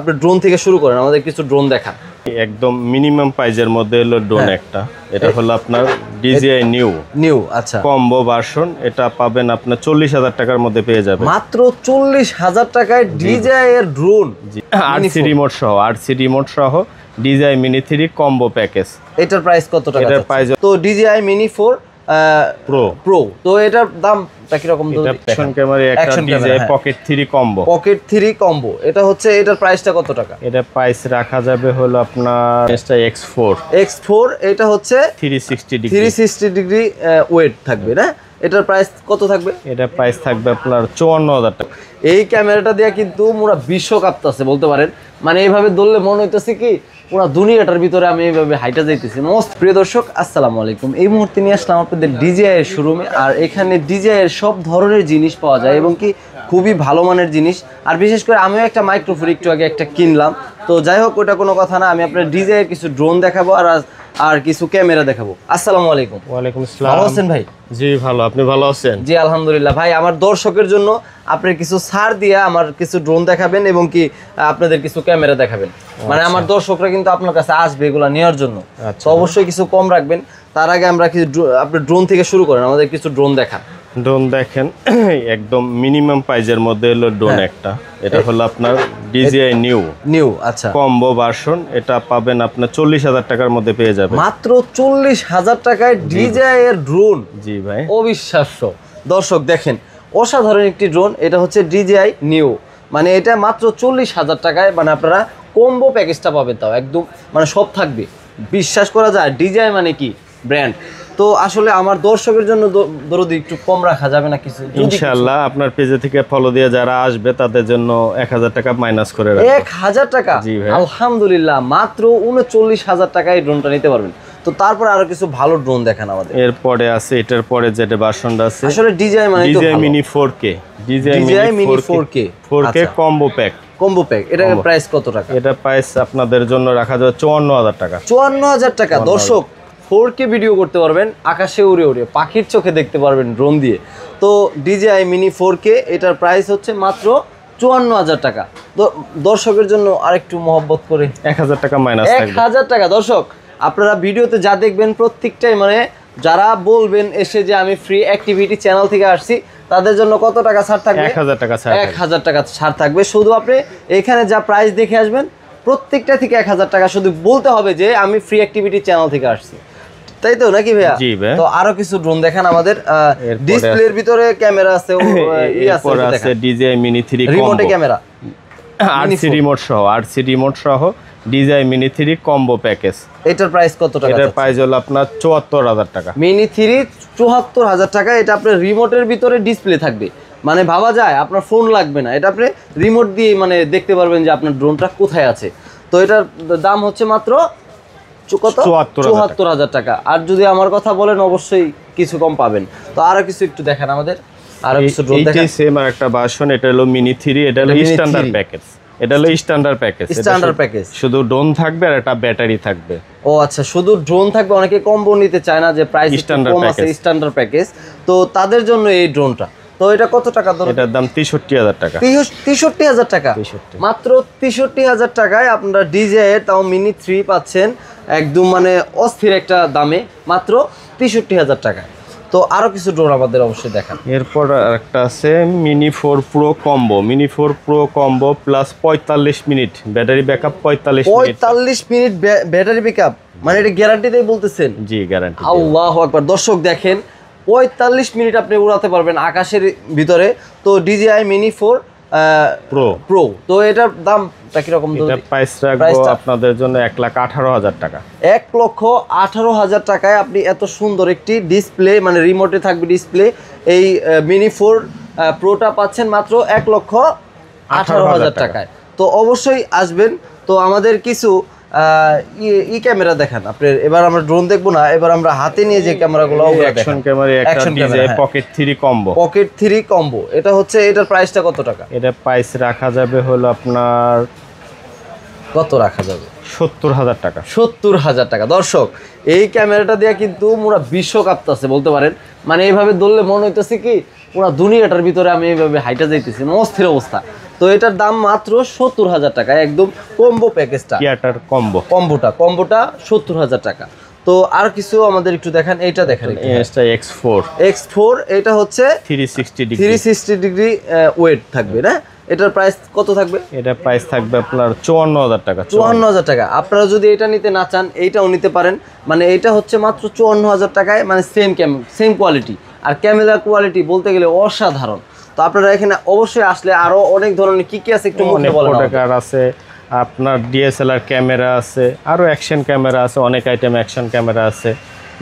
আপনি ড্রোন থেকে শুরু করেন, আমাদের কিছু ড্রোন দেখান। একদম মিনিমাম প্রাইজের মধ্যে হলো ড্রোন একটা, এটা হলো আপনার DJI নিউ আচ্ছা কম্বো ভার্সন। এটা পাবেন আপনার 40,000 টাকার মধ্যে পেয়ে যাবেন মাত্র 40,000 টাকায় DJI এর ড্রোন, RC রিমোট সহ DJI Mini 3 কম্বো প্যাকেজ। এটার প্রাইস কত টাকা? এটার প্রাইস তো DJI Mini 4 প্রো, তো এটার দামটা কি রকম? অ্যাকশন ক্যামেরা একটা DJI Pocket 3 কম্বো। এটা হচ্ছে, এটার প্রাইসটা কত টাকা? এটা প্রাইস রাখা যাবে হলো আপনার X4, এটা হচ্ছে 360 ডিগ্রি ওয়েট থাকবে না? এটার প্রাইস কত থাকবে? এটা প্রাইস থাকবে আপনার 54,000 টাকা। এই ক্যামেরাটা দিয়ে কিন্তু পুরো বিশ্ব কাঁপতেছে বলতে পারেন, মানে এইভাবে ধরলে মনে হইতেছে কি পুরো দুনিয়াটার ভিতরে আমি এইভাবে হাইটা যাইতেছি। প্রিয় দর্শক, আসসালামু আলাইকুম। এই মুহূর্তে নিয়ে আসলাম আপনাদের DJI এর শোরুমে, আর এখানে DJI এর সব ধরনের জিনিস পাওয়া যায় এবং কি খুবই ভালো মানের জিনিস। আর বিশেষ করে আমিও একটা মাইক্রোফোন একটু আগে একটা কিনলাম। তো যাই হোক, ওটা কোনো কথা না, আমি আপনার DJI এর কিছু ড্রোন দেখাবো আর কিছু ক্যামেরা দেখাবো। আসসালামু আলাইকুম। ওয়ালাইকুম আসসালাম। ভালো আছেন ভাই? জি ভালো, আপনি ভালো আছেন? জি আলহামদুলিল্লাহ। ভাই, আমার দর্শকের জন্য আপনি কিছু ছাড় দিয়ে আমার কিছু ড্রোন দেখাবেন এবং কি আপনাদের কিছু ক্যামেরা দেখাবেন। মানে আমার দর্শকরা কিন্তু আপনার কাছে আসবে এগুলা নেওয়ার জন্য, তো অবশ্যই কিছু কম রাখবেন। তার আগে আমরা কিছু আপনি ড্রোন থেকে শুরু করেন, আমাদের কিছু ড্রোন দেখান। ড্রোন দেখেন, একদম মিনিমাম প্রাইজের মধ্যে হলো ড্রোন একটা, এটা হলো আপনার DJI নিউ আচ্ছা কম্বো ভার্সন। এটা পাবেন আপনার 40,000 টাকার মধ্যে পেয়ে যাবেন মাত্র 40,000 টাকায় DJI এর ড্রোন। জি ভাই, অবিশ্বাস্য। দর্শক দেখেন, অসাধারণ একটি ড্রোন। এটা হচ্ছে DJI নিউ, মানে এটা মাত্র 40,000 টাকায়, মানে আপনারা কম্বো প্যাকেজটা পাবেন, তাও একদম মানে সব থাকবে। বিশ্বাস করা যায় DJI মানে কি ব্র্যান্ড। তো আসলে আমার দর্শকের জন্য দরদি একটু কম রাখা যাবে না কিছু? ইনশাআল্লাহ আপনার পেজে থেকে ফলো দিয়ে যারা আসবে তাদের জন্য 1,000 টাকা মাইনাস করে রাখবো। 1,000 টাকা? জি ভাই, আলহামদুলিল্লাহ। মাত্র 39,000 টাকায় ড্রোনটা নিতে পারবেন। তো তারপর আরো কিছু ভালো ড্রোন দেখান আমাদের। এরপরে আছে, এটার পরে যেটা ভার্সনটা আছে আসলে DJI মানে তো DJI Mini 4K, DJI Mini 4K combo pack. এটার প্রাইস কত টাকা? এটা প্রাইস আপনাদের জন্য রাখা যাবে 54,000 টাকা। 54,000 টাকা। দর্শক, 4K ভিডিও করতে পারবেন, আকাশে উড়ে উড়ে পাখির চোখে দেখতে পারবেন ড্রোন দিয়ে। তো DJI Mini 4K, এটার প্রাইস হচ্ছে মাত্র 54,000 টাকা। দর্শকের জন্য আরেকটু মহব্বত করে 1,000 টাকা মাইনাস থাকবে। 1,000 টাকা। দর্শক, আপনারা ভিডিওতে যা দেখবেন প্রত্যেকটাই মানে যারা বলবেন এসে যে আমি ফ্রি অ্যাক্টিভিটি চ্যানেল থেকে আসছি, তাদের জন্য কত টাকা ছাড় থাকবে? 1,000 টাকা ছাড়। 1,000 টাকা ছাড় থাকবে। শুধু আপনি এখানে যা প্রাইস দেখে আসবেন প্রত্যেকটা থেকে 1,000 টাকা শুধু বলতে হবে যে আমি ফ্রি অ্যাক্টিভিটি চ্যানেল থেকে আসছি, তাই তো নাকি ভাইয়া? জি ভাই। তো আরো কিছু ড্রোন দেখান আমাদের। ডিসপ্লের ভিতরে ক্যামেরা আছে, এরপর আছে DJI Mini 3 রিমোটে ক্যামেরা, RC রিমোট সহ DJI Mini 3 কম্বো প্যাকেজ। এটার প্রাইস কত টাকা? এটার প্রাইস হলো আপনার 74,000 টাকা। Mini 3 74,000 টাকা। এটা আপনার রিমোটের ভিতরে ডিসপ্লে থাকবে, মানে ভাবা যায় আপনার ফোন লাগবে না, এটা আপনি রিমোট দিয়ে মানে দেখতে পারবেন যে আপনার ড্রোনটা কোথায় আছে। তো এটার দাম হচ্ছে মাত্র কত? 74,000 টাকা। আর যদি আমার কথা বলেন অবশ্যই কিছু কম পাবেন। তো আরো কিছু একটু দেখেন আমাদের, আরো কিছু ড্রোন দেখেন। এইটাই সেম আর একটা ভার্সন, এটা হলো Mini 3, এটা হলো স্ট্যান্ডার্ড প্যাকেজ। এটা হলো স্ট্যান্ডার্ড প্যাকেজ, শুধু ড্রোন থাকবে আর একটা ব্যাটারি থাকবে। ও আচ্ছা, শুধু ড্রোন থাকবে। অনেকে কম্বো নিতে চায় না, যে প্রাইস কম আছে, স্ট্যান্ডার্ড প্যাকেজ। তো তাদের জন্য এই ড্রোনটা। তো এটা কত টাকা? এটার দাম 63,000 টাকা। 63,000 টাকা। মাত্র 63,000 টাকায় আপনারা DJI এর তাও Mini 3 পাচ্ছেন একদম মানে অস্থির একটা দামে, মাত্র 63,000 টাকায়। তো আরো কিছু ড্রোন আমাদের অবশ্যই দেখান। এরপর আরেকটা আছে Mini 4 Pro combo plus 45 minute battery backup. 45 minute battery backup, মানে এটা গ্যারান্টিতেই বলতেছেন? জি গ্যারান্টি। আল্লাহু আকবার। দর্শক দেখেন, 45 মিনিট আপনি উড়াতে পারবেন আকাশের ভিতরে। তো DJI Mini 4 প্রো, তো এটার দামটা কিরকম? এটা প্রাইস রাখবো আপনাদের জন্য 1,18,000 টাকা। 1,18,000 টাকায় আপনি এত সুন্দর একটি ডিসপ্লে, মানে রিমোটে থাকবে ডিসপ্লে, এই Mini 4 প্রোটা পাচ্ছেন মাত্র 1,18,000 টাকায়। তো অবশ্যই আসবেন। তো আমাদের কিছু ক্যামেরা দেখান আপনার। এবার আমরা ড্রোন দেখবো না, এবার আমরা হাতে নিয়ে যে ক্যামেরাগুলো, অ্যাকশন ক্যামেরা একটা DJI Pocket 3 কম্বো। এটা হচ্ছে, এটার প্রাইসটা কত টাকা? এটা প্রাইস রাখা যাবে হলো আপনার কত রাখা যাবে? 70,000 টাকা। 70,000 টাকা। দর্শক, এই ক্যামেরাটা দিয়ে কিন্তু পুরো বিশ্ব কাঁপতেছে বলতে পারেন, মানে এইভাবে ধরলে মনে হইতেছে কি পুরো দুনিয়াটার ভিতরে আমি এইভাবে হাইটা যাইতেছি, অস্থির অবস্থা। তো এটার দাম মাত্র 70,000 টাকা, একদম কম্বো প্যাকেজটা, কিয়াটার কম্বোটা 70,000 টাকা। তো আর কিছু আমাদের একটু দেখান, এইটা দেখেন, এটা X4 এটা হচ্ছে 360 ডিগ্রি ওয়েট থাকবে না? এটার প্রাইস কত থাকবে? এটা প্রাইস থাকবে আপনার 54,000 টাকা। 54,000 টাকা। আপনারা যদি এটা নিতে না চান এইটাও নিতে পারেন, মানে এটা হচ্ছে মাত্র 54,000 টাকায়, মানে সেম কোয়ালিটি, আর ক্যামেরা কোয়ালিটি বলতে গেলে অসাধারণ। তো আপনারা এখানে অবশ্যই আসলে আরো অনেক ধরনের কি আছে একটু মুখে বলেন। ফটোকার আছে, আপনার ডিএসএলআর ক্যামেরা আছে, আরো অ্যাকশন ক্যামেরা আছে, অনেক আইটেম অ্যাকশন ক্যামেরা আছে,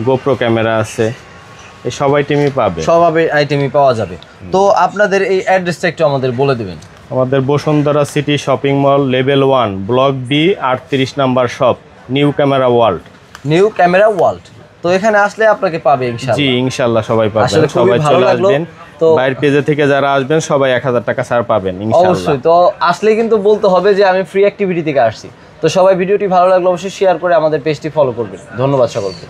গোপ্রো ক্যামেরা আছে, এই সব আইটেমই পাবে, সব আইটেমই পাওয়া যাবে। তো আপনাদের এই অ্যাড্রেসটা একটু আমাদের বলে দিবেন। আমাদের Bashundhara city shopping mall level 1 block B 38 number shop, new camera world. তো এখানে আসলে আপনাকে পাবে ইনশাআল্লাহ। জি ইনশাআল্লাহ সবাই পাবেন, আসলে খুবই সবাই ভালো চলে লাগলো। আসবেন। তো বাইরের পেজে থেকে যারা আসবেন সবাই 1000 টাকা ছাড় পাবেন ইনশাআল্লাহ। অবশ্যই। তো আসলে কিন্তু বলতে হবে যে আমি ফ্রি অ্যাক্টিভিটি থেকে আসছি। তো সবাই ভিডিওটি ভালো লাগলো অবশ্যই শেয়ার করে আমাদের পেজটি ফলো করবেন। ধন্যবাদ সকলকে।